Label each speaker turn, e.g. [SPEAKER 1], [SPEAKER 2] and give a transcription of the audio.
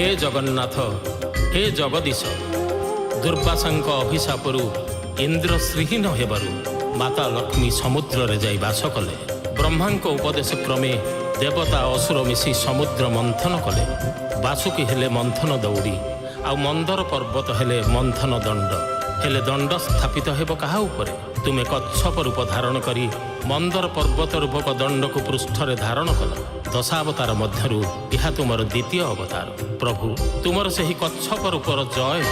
[SPEAKER 1] हे जगन्नाथ हे जगदीश दुर्वासांक अभिशापरू इंद्र श्रीहीन हेबारु माता लक्ष्मी समुद्र रे जाई बास कले। ब्रह्मांक उपदेश क्रमे देवता असुर मिसी समुद्र मंथन कले। बासुकी हेले मंथन दौड़ी आ मंदर पर्वत हेले मंथन दंड हेले दंड स्थापित हेब कहा उपरे। तुमे कच्छप रूप धारण करी मंदर पर्वत रूपक दंड को पृष्ठरे धारण कल। दशावतार मध्यरु यह तुमर द्वितीय अवतार। प्रभु तुमर सही कच्छप रूपर जय।